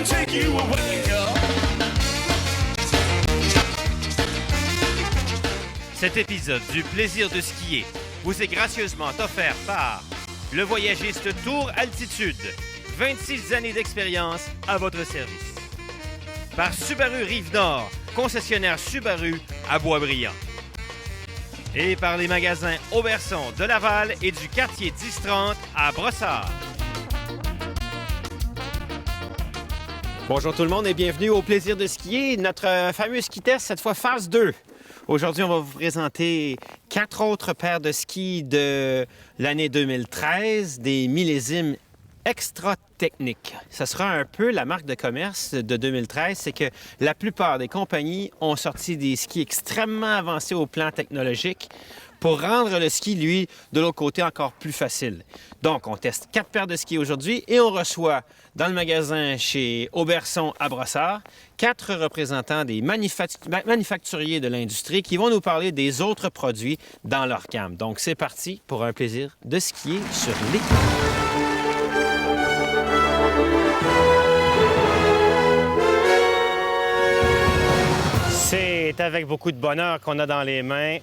gonna take you away. Cet épisode du plaisir de skier vous est gracieusement offert par le voyagiste Tour Altitude. 26 années d'expérience à votre service. Par Subaru Rive-Nord, concessionnaire Subaru à Boisbriand. Et par les magasins Auberson de Laval et du quartier 1030 à Brossard. Bonjour tout le monde et bienvenue au plaisir de skier, notre fameux ski test, cette fois phase 2. Aujourd'hui, on va vous présenter 4 autres paires de skis de l'année 2013, des millésimes extra techniques. Ce sera un peu la marque de commerce de 2013, c'est que la plupart des compagnies ont sorti des skis extrêmement avancés au plan technologique pour rendre le ski, lui, de l'autre côté, encore plus facile. Donc, on teste 4 paires de skis aujourd'hui et on reçoit dans le magasin chez Auberson à Brossard 4 représentants des manufacturiers de l'industrie qui vont nous parler des autres produits dans leur gamme. Donc, c'est parti pour un plaisir de skier sur l'équipe. C'est avec beaucoup de bonheur qu'on a dans les mains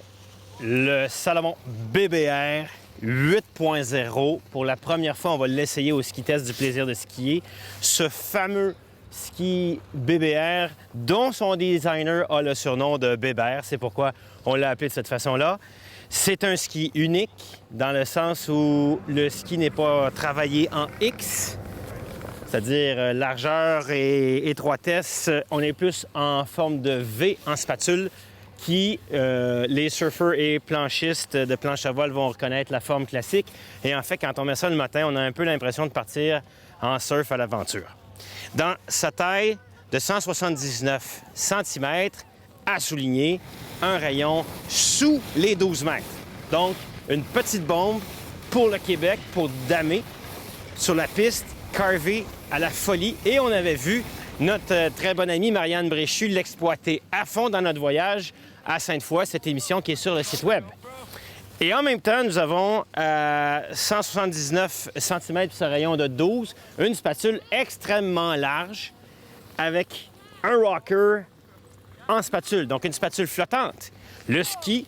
le Salomon BBR 8.0. Pour la première fois, on va l'essayer au ski test du plaisir de skier. Ce fameux ski BBR dont son designer a le surnom de Bébert. C'est pourquoi on l'a appelé de cette façon-là. C'est un ski unique dans le sens où le ski n'est pas travaillé en X, c'est-à-dire largeur et étroitesse. On est plus en forme de V en spatule qui, les surfeurs et planchistes de planche à voile vont reconnaître la forme classique. Et en fait, quand on met ça le matin, on a un peu l'impression de partir en surf à l'aventure. Dans sa taille de 179 cm, à souligner, un rayon sous les 12 mètres. Donc, une petite bombe pour le Québec, pour damer, sur la piste, carvée à la folie. Et on avait vu notre très bonne amie Marianne Bréchu l'exploiter à fond dans notre voyage à Sainte-Foy, cette émission qui est sur le site web. Et en même temps, nous avons 179 cm sur ce rayon de 12, une spatule extrêmement large avec un rocker en spatule, donc une spatule flottante. Le ski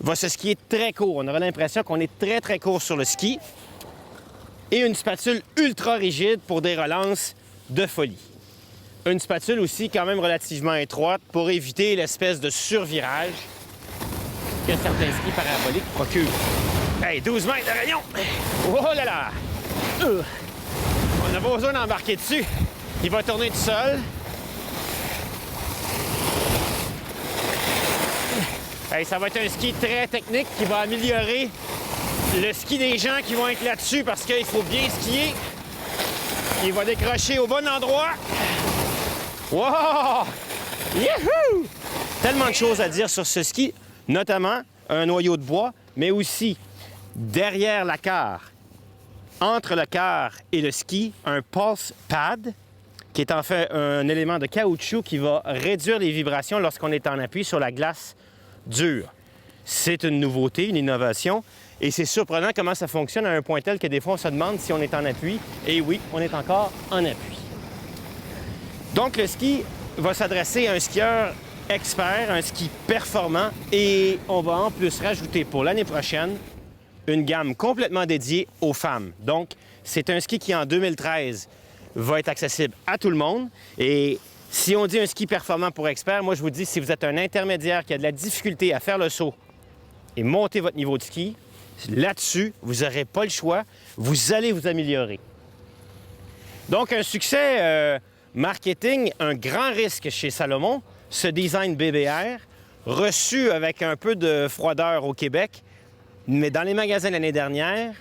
va se skier très court. On aura l'impression qu'on est très, très court sur le ski. Et une spatule ultra rigide pour des relances de folie. Une spatule aussi quand même relativement étroite pour éviter l'espèce de survirage que certains skis paraboliques procurent. Hey, 12 mètres de rayon! Oh là là! On n'a pas besoin d'embarquer dessus. Il va tourner tout seul. Hey, ça va être un ski très technique qui va améliorer le ski des gens qui vont être là-dessus parce qu'il faut bien skier. Il va décrocher au bon endroit. Wow! Youhou! Tellement de choses à dire sur ce ski, notamment un noyau de bois, mais aussi derrière la carre, entre le car et le ski, un pulse pad, qui est en fait un élément de caoutchouc qui va réduire les vibrations lorsqu'on est en appui sur la glace dure. C'est une nouveauté, une innovation, et c'est surprenant comment ça fonctionne à un point tel que des fois on se demande si on est en appui. Et oui, on est encore en appui. Donc le ski va s'adresser à un skieur expert, un ski performant, et on va en plus rajouter pour l'année prochaine une gamme complètement dédiée aux femmes. Donc c'est un ski qui en 2013 va être accessible à tout le monde. Et si on dit un ski performant pour expert, moi je vous dis, si vous êtes un intermédiaire qui a de la difficulté à faire le saut et monter votre niveau de ski, là-dessus, vous n'aurez pas le choix. Vous allez vous améliorer. Donc, un succès marketing, un grand risque chez Salomon, ce design BBR, reçu avec un peu de froideur au Québec. Mais dans les magasins l'année dernière,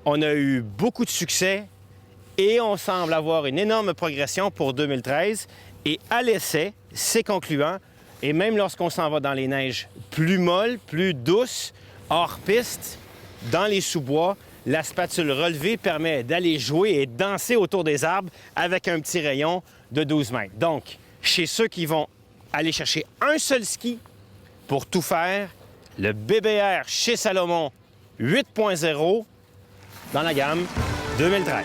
on a eu beaucoup de succès et on semble avoir une énorme progression pour 2013. Et à l'essai, c'est concluant. Et même lorsqu'on s'en va dans les neiges plus molles, plus douces, hors piste, dans les sous-bois, la spatule relevée permet d'aller jouer et danser autour des arbres avec un petit rayon de 12 mètres. Donc, chez ceux qui vont aller chercher un seul ski pour tout faire, le BBR chez Salomon 8.0 dans la gamme 2013.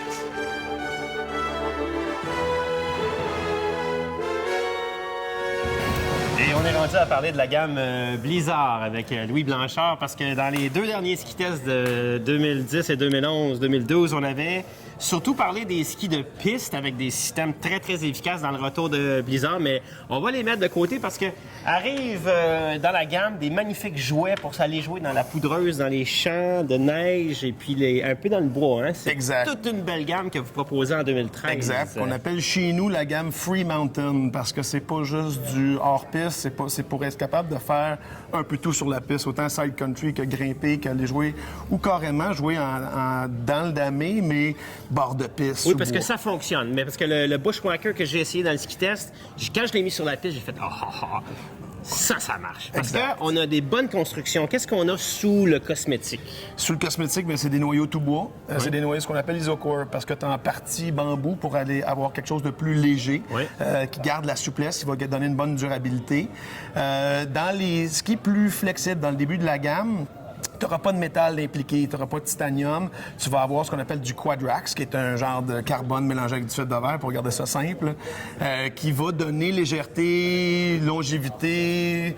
on est rendu à parler de la gamme Blizzard avec Louis Blanchard parce que dans les 2 derniers ski tests de 2010 et 2011, 2012, on avait surtout parlé des skis de piste avec des systèmes très, très efficaces dans le retour de Blizzard, mais on va les mettre de côté parce que arrivent dans la gamme des magnifiques jouets pour s'aller jouer dans la poudreuse, dans les champs de neige et puis un peu dans le bois. Hein? C'est exact. Toute une belle gamme que vous proposez en 2013. Exact. On appelle chez nous la gamme Free Mountain parce que c'est pas juste du hors-piste, c'est pour être capable de faire un peu tout sur la piste, autant side country que grimper, qu'aller jouer ou carrément jouer dans le damé, mais bord de piste. Oui, parce que ça fonctionne. Mais parce que le Bushwhacker que j'ai essayé dans le ski test, quand je l'ai mis sur la piste, j'ai fait ça marche. Parce qu'on a des bonnes constructions. Qu'est-ce qu'on a sous le cosmétique? Sous le cosmétique, bien, c'est des noyaux tout bois. C'est des noyaux, ce qu'on appelle isocore, parce que tu as en partie bambou pour aller avoir quelque chose de plus léger, qui garde la souplesse, qui va donner une bonne durabilité. Dans les skis plus flexibles, dans le début de la gamme, tu n'auras pas de métal impliqué, tu n'auras pas de titanium. Tu vas avoir ce qu'on appelle du Quadrax, qui est un genre de carbone mélangé avec du fil de verre, pour garder ça simple, qui va donner légèreté, longévité,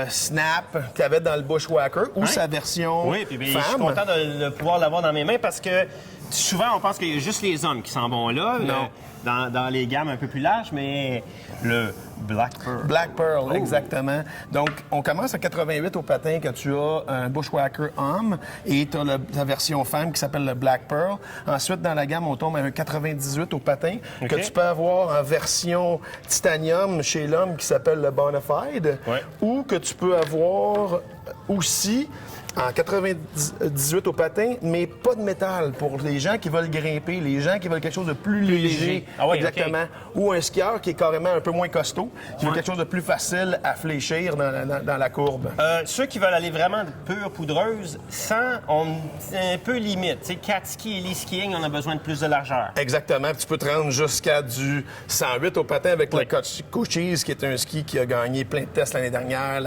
snap, qu'il y avait dans le Bushwhacker, ou sa version puis femme. Je suis content de pouvoir l'avoir dans mes mains parce que souvent, on pense qu'il y a juste les hommes qui s'en vont là. Non. Dans les gammes un peu plus larges, mais le Black Pearl. Black Pearl, exactement. Donc, on commence à 88 au patin que tu as un Bushwhacker homme et tu as la version femme qui s'appelle le Black Pearl. Ensuite, dans la gamme, on tombe à un 98 au patin que tu peux avoir en version titanium chez l'homme qui s'appelle le Bonafide ou que tu peux avoir aussi en 98 au patin, mais pas de métal pour les gens qui veulent grimper, les gens qui veulent quelque chose de plus léger. Ah oui, exactement. Okay. Ou un skieur qui est carrément un peu moins costaud, qui veut quelque chose de plus facile à fléchir dans la courbe. Ceux qui veulent aller vraiment de pure poudreuse, c'est un peu limite. Tu sais, cat ski et lee skiing, on a besoin de plus de largeur. Exactement. Tu peux te rendre jusqu'à du 108 au patin avec le Cochise, qui est un ski qui a gagné plein de tests l'année dernière,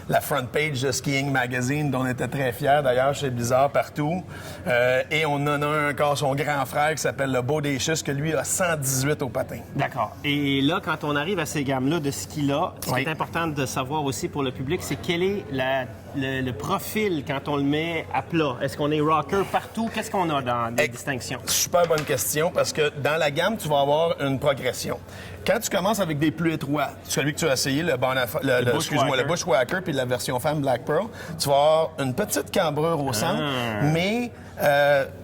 la front page de Skiing Magazine, dont on était très fiers d'ailleurs chez Blizzard partout. Et on en a encore son grand frère qui s'appelle le Bodacious, que lui a 118 au patin. D'accord. Et là, quand on arrive à ces gammes-là de ski-là, ce qui est important de savoir aussi pour le public, c'est quel est le profil quand on le met à plat. Est-ce qu'on est rocker partout? Qu'est-ce qu'on a dans les distinctions? Super bonne question, parce que dans la gamme, tu vas avoir une progression. Quand tu commences avec des plus étroits, celui que tu as essayé, le Bushwhacker, puis la version femme Black Pearl, tu vas avoir une petite cambrure au centre, mais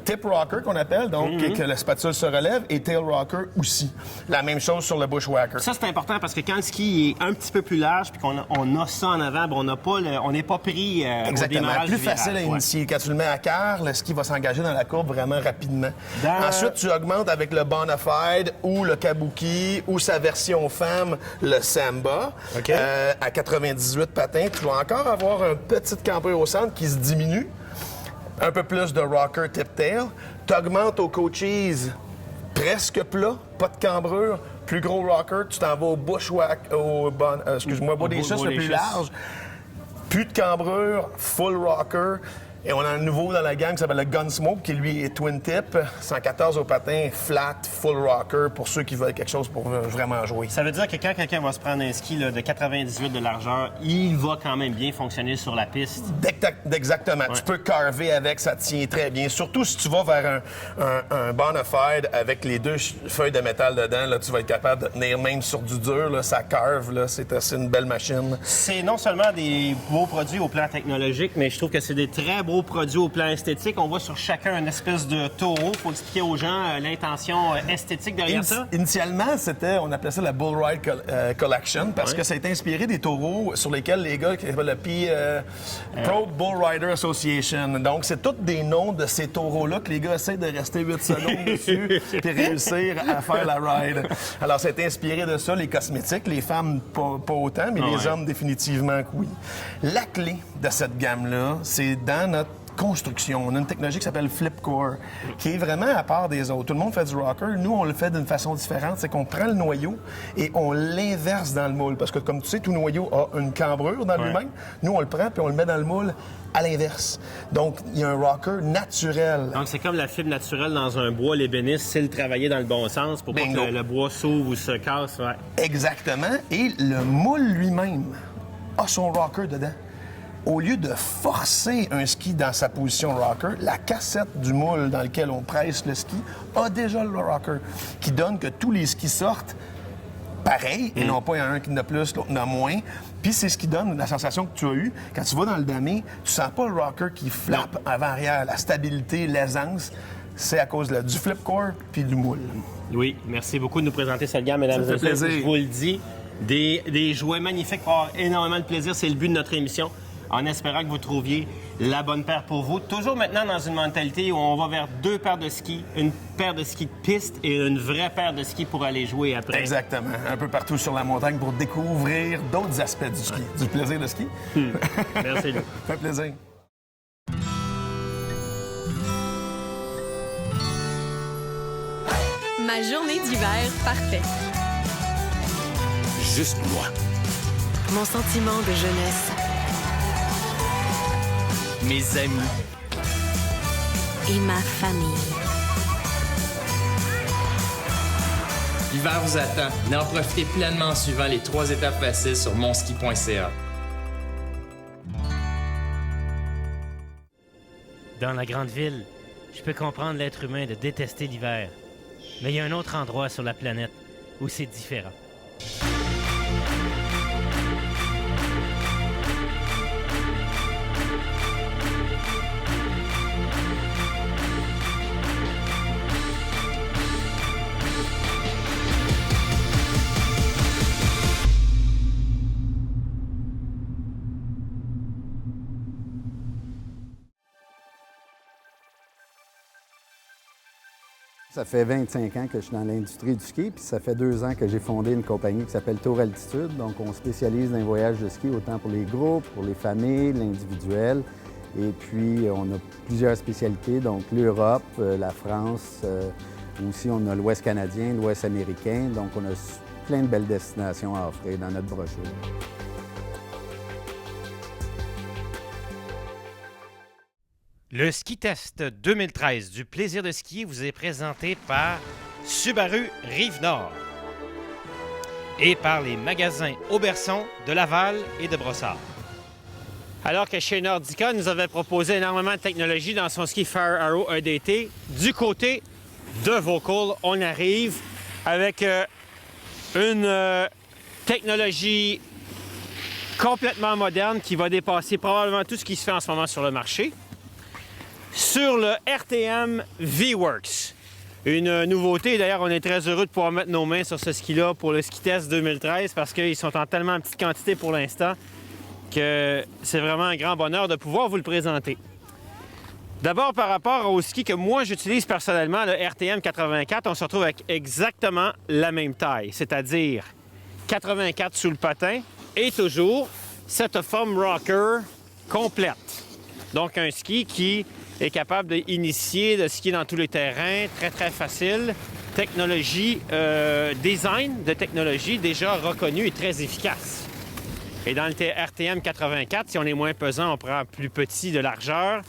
tip rocker qu'on appelle, donc que la spatule se relève, et tail rocker aussi. La même chose sur le Bushwhacker. Ça, c'est important parce que quand le ski est un petit peu plus large puis qu'on a ça en avant, on n'est pas pris au démarrage plus du virage. facile à initier. Quand tu le mets à quart, le ski va s'engager dans la courbe vraiment rapidement. Ensuite, tu augmentes avec le Bonafide ou le Kabuki ou sa version femme, le Samba. À 98 patins, tu vas encore avoir une petite cambrure au centre qui se diminue. Un peu plus de rocker tip-tail. Tu augmentes au Cochise presque plat, pas de cambrure. Plus gros rocker, tu t'en vas au Bushwhacker, Bodacious le plus large. Plus de cambrure, full rocker. Et on a un nouveau dans la gang qui s'appelle le Gunsmoke, qui lui est twin tip, 114 au patin, flat, full rocker, pour ceux qui veulent quelque chose pour vraiment jouer. Ça veut dire que quand quelqu'un va se prendre un ski là, de 98 de largeur, il va quand même bien fonctionner sur la piste. Exactement. Tu peux carver avec, ça tient très bien. Surtout si tu vas vers un Bonafide avec les 2 feuilles de métal dedans, là, tu vas être capable de tenir même sur du dur, là, ça carve, là, c'est une belle machine. C'est non seulement des beaux produits au plan technologique, mais je trouve que c'est des très beaux produits au plan esthétique. On voit sur chacun une espèce de taureau. Il faut expliquer aux gens l'intention esthétique derrière ça. Initialement, on appelait ça la Bull Ride Collection parce que ça a été inspiré des taureaux sur lesquels les gars qui s'appellent le Pro Bull Rider Association. Donc, c'est tous des noms de ces taureaux-là que les gars essaient de rester 8 secondes dessus et réussir à faire la ride. Alors, ça a été inspiré de ça, les cosmétiques. Les femmes, pas autant, mais les hommes, définitivement que oui. La clé de cette gamme-là, c'est dans notre construction. On a une technologie qui s'appelle Flipcore, qui est vraiment à part des autres. Tout le monde fait du rocker. Nous, on le fait d'une façon différente. C'est qu'on prend le noyau et on l'inverse dans le moule. Parce que, comme tu sais, tout noyau a une cambrure dans lui-même. Nous, on le prend puis on le met dans le moule à l'inverse. Donc, il y a un rocker naturel. Donc, c'est comme la fibre naturelle dans un bois. L'ébéniste, c'est le travailler dans le bon sens pour pas que le bois s'ouvre ou se casse. Exactement. Et le moule lui-même a son rocker dedans. Au lieu de forcer un ski dans sa position rocker, la cassette du moule dans lequel on presse le ski a déjà le rocker, qui donne que tous les skis sortent pareil, et non pas il y en a un qui en a plus, l'autre en a moins. Puis c'est ce qui donne la sensation que tu as eue. Quand tu vas dans le damé, tu sens pas le rocker qui flappe avant-arrière. La stabilité, l'aisance, c'est à cause du flip core puis du moule. Oui, merci beaucoup de nous présenter cette gamme, mesdames et messieurs. Plaisir. Je vous le dis, des jouets magnifiques pour avoir énormément de plaisir. C'est le but de notre émission, en espérant que vous trouviez la bonne paire pour vous. Toujours maintenant dans une mentalité où on va vers 2 paires de skis, une paire de skis de piste et une vraie paire de skis pour aller jouer après. Exactement. Un peu partout sur la montagne pour découvrir d'autres aspects du ski. Du plaisir de ski. Merci, Lou. Ça fait plaisir. Ma journée d'hiver parfaite. Juste moi. Mon sentiment de jeunesse. Mes amis. Et ma famille. L'hiver vous attend. Venez en profiter pleinement en suivant les 3 étapes faciles sur monski.ca. Dans la grande ville, je peux comprendre l'être humain de détester l'hiver. Mais il y a un autre endroit sur la planète où c'est différent. Ça fait 25 ans que je suis dans l'industrie du ski, puis ça fait 2 ans que j'ai fondé une compagnie qui s'appelle Tour Altitude. Donc, on spécialise dans les voyages de ski, autant pour les groupes, pour les familles, l'individuel. Et puis, on a plusieurs spécialités, donc l'Europe, la France, aussi on a l'Ouest canadien, l'Ouest américain. Donc, on a plein de belles destinations à offrir dans notre brochure. Le Ski Test 2013 du plaisir de skier vous est présenté par Subaru Rive-Nord et par les magasins Auberson de Laval et de Brossard. Alors que chez Nordica nous avait proposé énormément de technologie dans son ski Fire Arrow EDT, du côté de Volcoule, on arrive avec une technologie complètement moderne qui va dépasser probablement tout ce qui se fait en ce moment sur le marché. Sur le RTM V-Works. Une nouveauté, d'ailleurs, on est très heureux de pouvoir mettre nos mains sur ce ski-là pour le Ski Test 2013 parce qu'ils sont en tellement petite quantité pour l'instant que c'est vraiment un grand bonheur de pouvoir vous le présenter. D'abord, par rapport au ski que moi j'utilise personnellement, le RTM 84, on se retrouve avec exactement la même taille, c'est-à-dire 84 sous le patin et toujours cette forme rocker complète. Donc, un ski qui est capable d'initier, de skier dans tous les terrains, très, très facile. Technologie, design de technologie déjà reconnu et très efficace. Et dans le RTM 84, si on est moins pesant, on prend plus petit de largeur,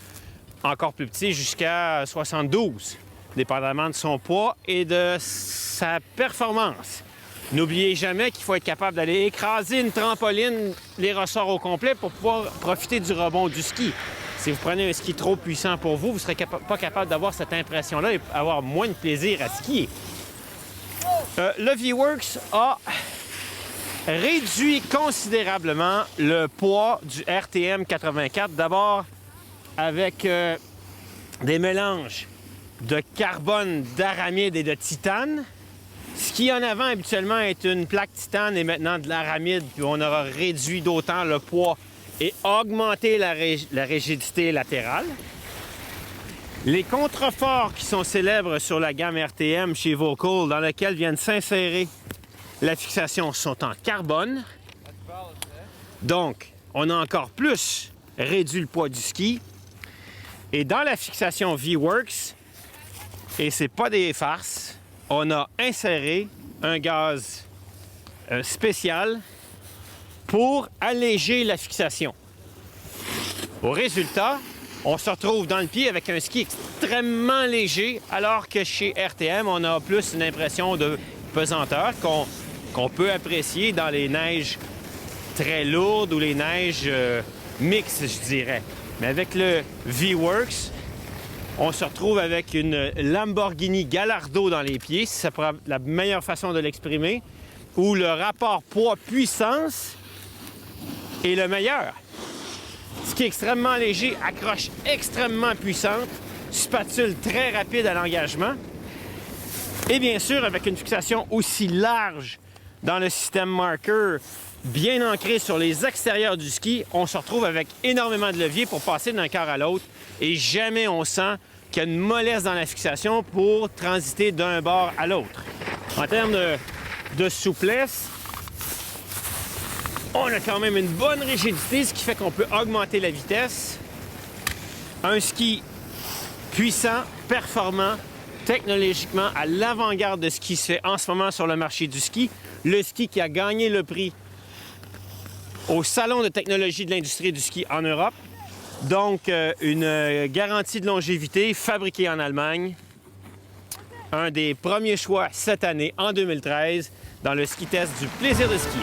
encore plus petit jusqu'à 72, dépendamment de son poids et de sa performance. N'oubliez jamais qu'il faut être capable d'aller écraser une trampoline, les ressorts au complet, pour pouvoir profiter du rebond du ski. Si vous prenez un ski trop puissant pour vous, vous ne serez pas capable d'avoir cette impression-là et avoir moins de plaisir à skier. Le V-Works a réduit considérablement le poids du RTM 84. D'abord avec des mélanges de carbone, d'aramide et de titane. Ce qui en avant habituellement est une plaque titane et maintenant de l'aramide, puis on aura réduit d'autant le poids et augmenté la rigidité latérale. Les contreforts qui sont célèbres sur la gamme RTM chez Volcoule, dans lequel viennent s'insérer la fixation, sont en carbone. Donc, on a encore plus réduit le poids du ski. Et dans la fixation V-Works, et c'est pas des farces, on a inséré un gaz spécial pour alléger la fixation. Au résultat, on se retrouve dans le pied avec un ski extrêmement léger, alors que chez RTM, on a plus une impression de pesanteur qu'on peut apprécier dans les neiges très lourdes ou les neiges mixtes, je dirais. Mais avec le V-Works, on se retrouve avec une Lamborghini Gallardo dans les pieds, c'est la meilleure façon de l'exprimer, où le rapport poids-puissance est le meilleur. Ski extrêmement léger, accroche extrêmement puissante, spatule très rapide à l'engagement. Et bien sûr, avec une fixation aussi large dans le système marker, bien ancré sur les extérieurs du ski, on se retrouve avec énormément de levier pour passer d'un quart à l'autre et jamais on sent qu'il y a une mollesse dans la fixation pour transiter d'un bord à l'autre. En termes de souplesse, on a quand même une bonne rigidité, ce qui fait qu'on peut augmenter la vitesse. Un ski puissant, performant, technologiquement à l'avant-garde de ce qui se fait en ce moment sur le marché du ski. Le ski qui a gagné le prix au Salon de technologie de l'industrie du ski en Europe. Donc, une garantie de longévité fabriquée en Allemagne. Un des premiers choix cette année, en 2013, dans le ski test du plaisir de skier.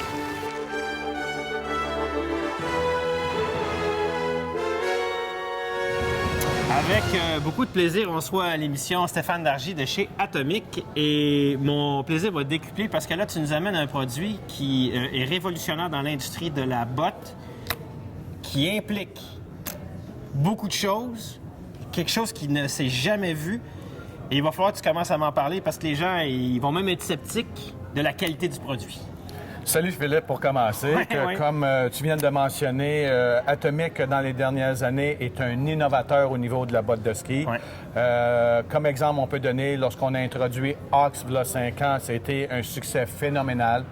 Avec beaucoup de plaisir, on reçoit à l'émission Stéphane Dargy de chez Atomic. Et mon plaisir va décupler parce que là, tu nous amènes un produit qui est révolutionnaire dans l'industrie de la botte, qui implique beaucoup de choses, quelque chose qui ne s'est jamais vu. Et il va falloir que tu commences à m'en parler parce que les gens, ils vont même être sceptiques de la qualité du produit. Salut Philippe, pour commencer. Comme tu viens de mentionner, Atomic, dans les dernières années, est un innovateur au niveau de la botte de ski. Comme exemple, on peut donner, lorsqu'on a introduit Ox, il y a 5 ans, c'était un succès phénoménal.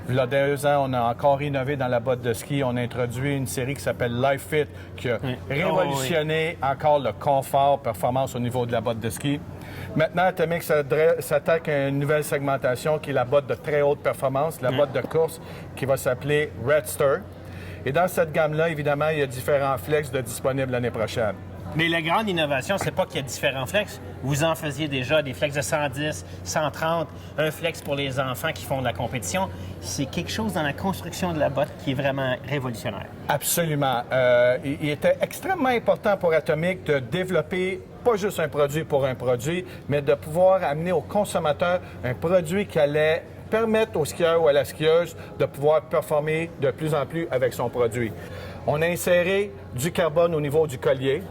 Il y a 2 ans, on a encore innové dans la botte de ski. On a introduit une série qui s'appelle Life Fit, qui a révolutionné encore le confort, performance au niveau de la botte de ski. Maintenant, Atomic s'attaque à une nouvelle segmentation qui est la botte de très haute performance, la botte de course qui va s'appeler Redster. Et dans cette gamme-là, évidemment, il y a différents flex de disponibles l'année prochaine. Mais la grande innovation, c'est pas qu'il y a différents flex. Vous en faisiez déjà des flex de 110, 130, un flex pour les enfants qui font de la compétition. C'est quelque chose dans la construction de la botte qui est vraiment révolutionnaire. Absolument. Il était extrêmement important pour Atomic de développer pas juste un produit pour un produit, mais de pouvoir amener au consommateur un produit qui allait permettre au skieur ou à la skieuse de pouvoir performer de plus en plus avec son produit. On a inséré du carbone au niveau du collier.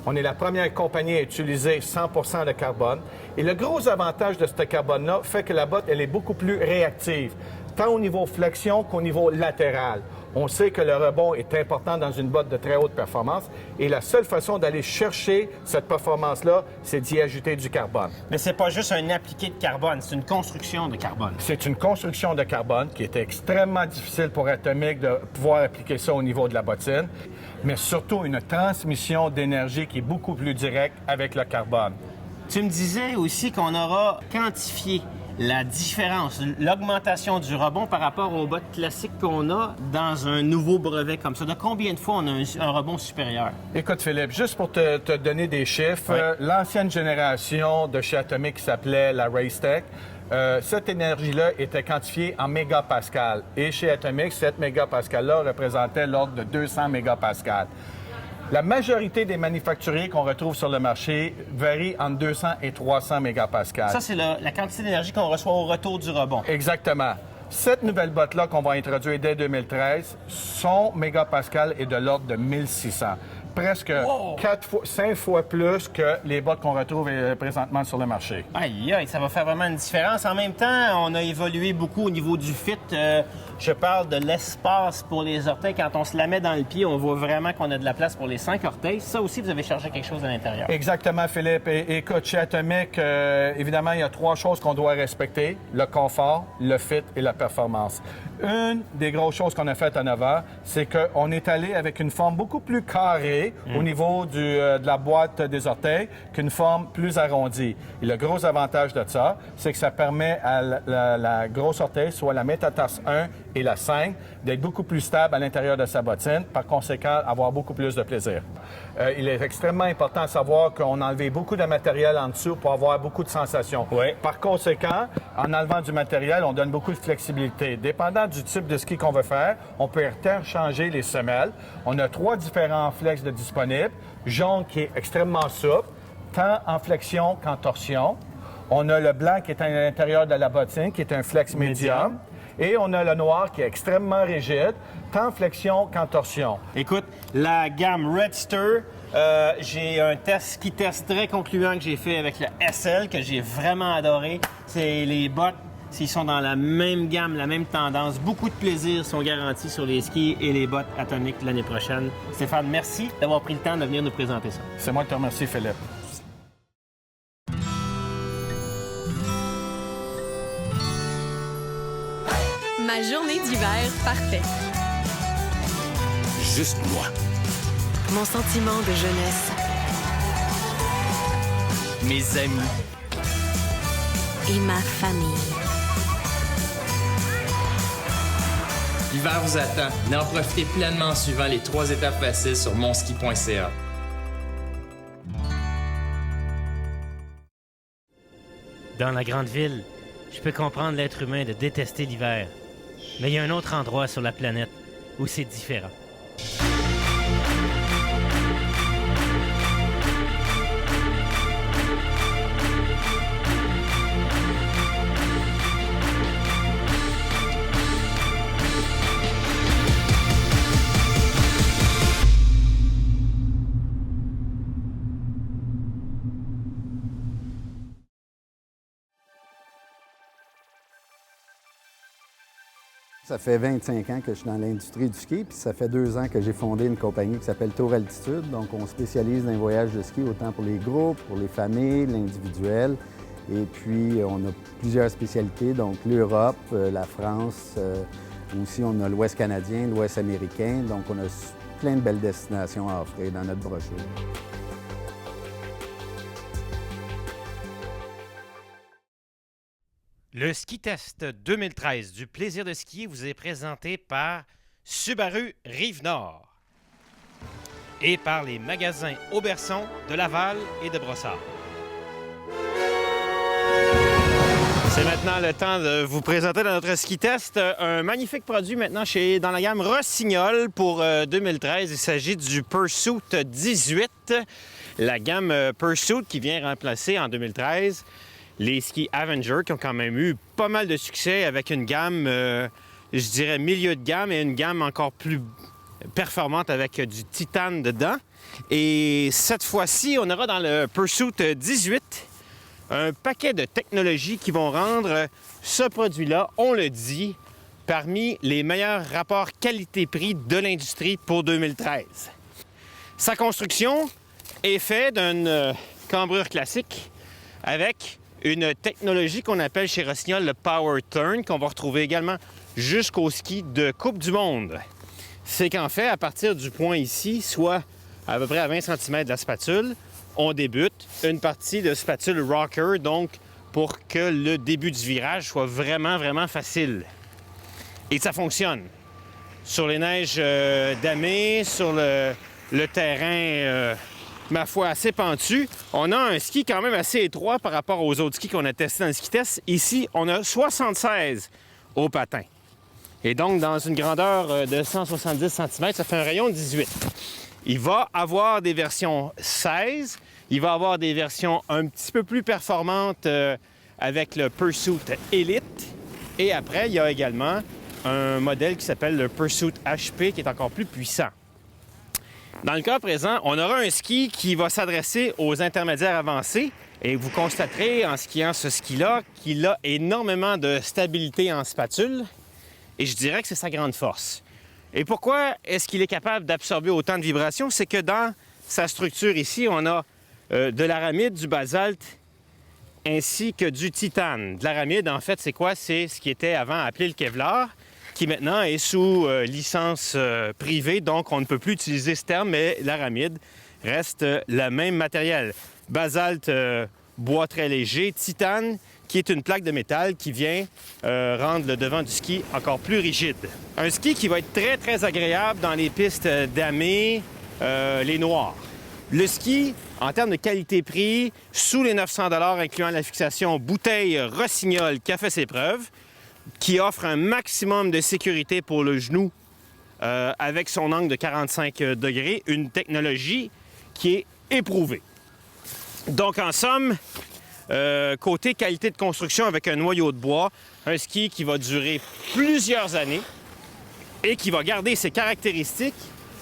On est la première compagnie à utiliser 100% de carbone. Et le gros avantage de ce carbone-là fait que la botte, elle est beaucoup plus réactive, tant au niveau flexion qu'au niveau latéral. On sait que le rebond est important dans une botte de très haute performance et la seule façon d'aller chercher cette performance-là, c'est d'y ajouter du carbone. Mais c'est pas juste un appliqué de carbone, c'est une construction de carbone. C'est une construction de carbone qui était extrêmement difficile pour Atomic de pouvoir appliquer ça au niveau de la bottine, mais surtout une transmission d'énergie qui est beaucoup plus directe avec le carbone. Tu me disais aussi qu'on aura quantifié la différence, l'augmentation du rebond par rapport aux bottes classiques qu'on a dans un nouveau brevet comme ça. De combien de fois on a un rebond supérieur? Écoute, Philippe, juste pour te donner des chiffres, l'ancienne génération de chez Atomic qui s'appelait la Racetech, cette énergie-là était quantifiée en mégapascal. Et chez Atomic, cette mégapascal-là représentait l'ordre de 200 mégapascal. La majorité des manufacturiers qu'on retrouve sur le marché varient entre 200 et 300 mégapascal. Ça, c'est la quantité d'énergie qu'on reçoit au retour du rebond. Exactement. Cette nouvelle botte-là qu'on va introduire dès 2013, son mégapascal est de l'ordre de 1600. Presque 5 fois plus que les bottes qu'on retrouve présentement sur le marché. Aïe, aïe, ça va faire vraiment une différence. En même temps, on a évolué beaucoup au niveau du fit. Je parle de l'espace pour les orteils. Quand on se la met dans le pied, on voit vraiment qu'on a de la place pour les 5 orteils. Ça aussi, vous avez chargé quelque chose à l'intérieur. Exactement, Philippe. Et écoute, chez Atomic, évidemment, il y a 3 choses qu'on doit respecter: le confort, le fit et la performance. Une des grosses choses qu'on a faites à 9 ans, c'est qu'on est allé avec une forme beaucoup plus carrée au niveau de la boîte des orteils qu'une forme plus arrondie. Et le gros avantage de ça, c'est que ça permet à la grosse orteil, soit la métatarse 1 et la 5, d'être beaucoup plus stable à l'intérieur de sa bottine, par conséquent, avoir beaucoup plus de plaisir. Il est extrêmement important de savoir qu'on a enlevé beaucoup de matériel en dessous pour avoir beaucoup de sensations. Par conséquent, en enlevant du matériel, on donne beaucoup de flexibilité. Dépendant du type de ski qu'on veut faire, on peut interchanger les semelles. On a 3 différents flex de disponibles. Jaune qui est extrêmement souple, tant en flexion qu'en torsion. On a le blanc qui est à l'intérieur de la bottine, qui est un flex médium. Et on a le noir qui est extrêmement rigide, tant en flexion qu'en torsion. Écoute, la gamme Redster, j'ai un ski test très concluant que j'ai fait avec le SL, que j'ai vraiment adoré. C'est les bottes, s'ils sont dans la même gamme, la même tendance. Beaucoup de plaisir sont garantis sur les skis et les bottes atomiques l'année prochaine. Stéphane, merci d'avoir pris le temps de venir nous présenter ça. C'est moi qui te remercie, Philippe. Ma journée d'hiver parfaite. Juste moi. Mon sentiment de jeunesse Mes amis, et ma famille. l'hiver vous attend. Mais en profitez pleinement en suivant les 3 étapes faciles sur monski.ca. Dans la grande ville, je peux comprendre l'être humain de détester l'hiver. Mais il y a un autre endroit sur la planète où c'est différent. Ça fait 25 ans que je suis dans l'industrie du ski, puis ça fait 2 ans que j'ai fondé une compagnie qui s'appelle Tour Altitude. Donc, on spécialise dans les voyages de ski, autant pour les groupes, pour les familles, l'individuel. Et puis, on a plusieurs spécialités, donc l'Europe, la France, aussi on a l'Ouest canadien, l'Ouest américain. Donc, on a plein de belles destinations à offrir dans notre brochure. Le Ski Test 2013 du plaisir de skier vous est présenté par Subaru Rive-Nord et par les magasins Auberson de Laval et de Brossard. C'est maintenant le temps de vous présenter dans notre Ski Test un magnifique produit maintenant dans la gamme Rossignol pour 2013. Il s'agit du Pursuit 18, la gamme Pursuit qui vient remplacer en 2013 les skis Avenger qui ont quand même eu pas mal de succès avec une gamme, je dirais, milieu de gamme et une gamme encore plus performante avec du titane dedans. Et cette fois-ci, on aura dans le Pursuit 18 un paquet de technologies qui vont rendre ce produit-là, on le dit, parmi les meilleurs rapports qualité-prix de l'industrie pour 2013. Sa construction est faite d'une cambrure classique avec une technologie qu'on appelle chez Rossignol le Power Turn, qu'on va retrouver également jusqu'au ski de Coupe du Monde. C'est qu'en fait, à partir du point ici, soit à peu près à 20 cm de la spatule, on débute une partie de spatule rocker, donc pour que le début du virage soit vraiment, vraiment facile. Et ça fonctionne. Sur les neiges damées, sur le terrain ma foi, assez pentu. On a un ski quand même assez étroit par rapport aux autres skis qu'on a testés dans le ski test. Ici, on a 76 au patin. Et donc, dans une grandeur de 170 cm, ça fait un rayon de 18. Il va avoir des versions 16. Il va avoir des versions un petit peu plus performantes avec le Pursuit Elite. Et après, il y a également un modèle qui s'appelle le Pursuit HP qui est encore plus puissant. Dans le cas présent, on aura un ski qui va s'adresser aux intermédiaires avancés et vous constaterez en skiant ce ski-là qu'il a énormément de stabilité en spatule et je dirais que c'est sa grande force. Et pourquoi est-ce qu'il est capable d'absorber autant de vibrations? C'est que dans sa structure ici, on a de l'aramide, du basalte ainsi que du titane. De l'aramide, en fait, c'est quoi? C'est ce qui était avant appelé le Kevlar, qui maintenant est sous licence privée, donc on ne peut plus utiliser ce terme, mais l'aramide reste le même matériel. Basalte, bois très léger, titane, qui est une plaque de métal qui vient rendre le devant du ski encore plus rigide. Un ski qui va être très, très agréable dans les pistes damées, les noires. Le ski, en termes de qualité-prix, sous les 900 $, incluant la fixation bouteille Rossignol qui a fait ses preuves. qui offre un maximum de sécurité pour le genou avec son angle de 45 degrés, une technologie qui est éprouvée. Donc, en somme, côté qualité de construction avec un noyau de bois, un ski qui va durer plusieurs années et qui va garder ses caractéristiques,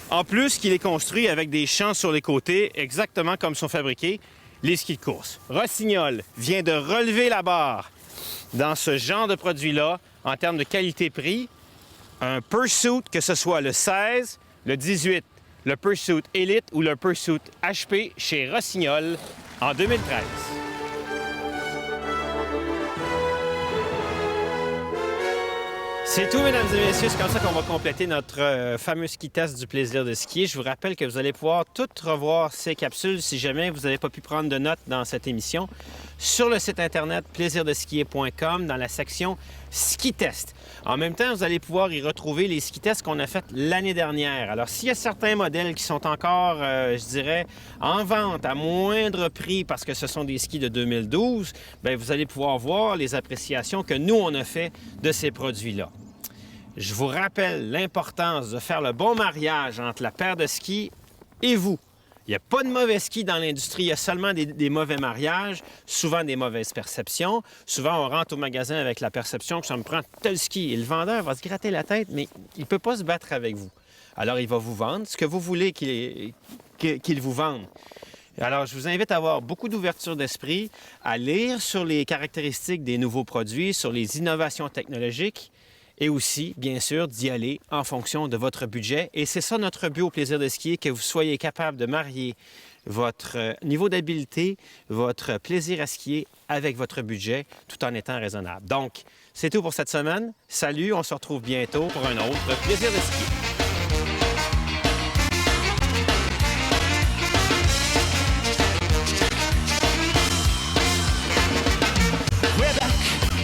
en plus qu'il est construit avec des champs sur les côtés, exactement comme sont fabriqués les skis de course. Rossignol vient de relever la barre dans ce genre de produit-là en termes de qualité-prix. Un Pursuit, que ce soit le 16, le 18, le Pursuit Elite ou le Pursuit HP chez Rossignol en 2013. C'est tout, mesdames et messieurs. C'est comme ça qu'on va compléter notre fameux ski test du plaisir de skier. Je vous rappelle que vous allez pouvoir toutes revoir ces capsules si jamais vous n'avez pas pu prendre de notes dans cette émission sur le site internet plaisirdeskier.com dans la section ski test. En même temps, vous allez pouvoir y retrouver les ski tests qu'on a fait l'année dernière. Alors, s'il y a certains modèles qui sont encore, je dirais, en vente à moindre prix parce que ce sont des skis de 2012, bien, vous allez pouvoir voir les appréciations que nous, on a fait de ces produits-là. Je vous rappelle l'importance de faire le bon mariage entre la paire de skis et vous. Il n'y a pas de mauvais skis dans l'industrie, il y a seulement des mauvais mariages, souvent des mauvaises perceptions. Souvent, on rentre au magasin avec la perception que ça me prend tel ski. Et le vendeur va se gratter la tête, mais il ne peut pas se battre avec vous. Alors, il va vous vendre ce que vous voulez qu'il vous vende. Alors, je vous invite à avoir beaucoup d'ouverture d'esprit, à lire sur les caractéristiques des nouveaux produits, sur les innovations technologiques, et aussi, bien sûr, d'y aller en fonction de votre budget. Et c'est ça notre but au plaisir de skier, que vous soyez capable de marier votre niveau d'habileté, votre plaisir à skier avec votre budget, tout en étant raisonnable. Donc, c'est tout pour cette semaine. Salut, on se retrouve bientôt pour un autre plaisir de skier.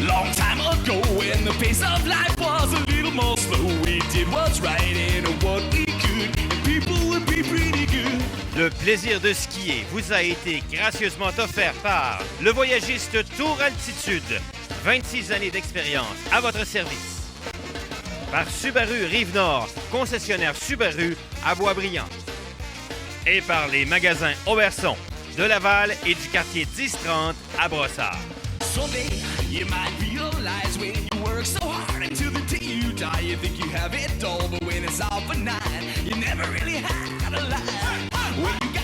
Long time ago, when the pace of life was a little more slow, we did what's right and what we could, and people would be pretty good. Le plaisir de skier vous a été gracieusement offert par le voyagiste Tour Altitude. 26 années d'expérience à votre service. Par Subaru Rive-Nord, concessionnaire Subaru à Boisbriand. Et par les magasins Auberson de Laval et du quartier 1030 à Brossard. Someday you might realize when you work so hard until the day you die, you think you have it all, but when it's all for nine, you never really had a life. When you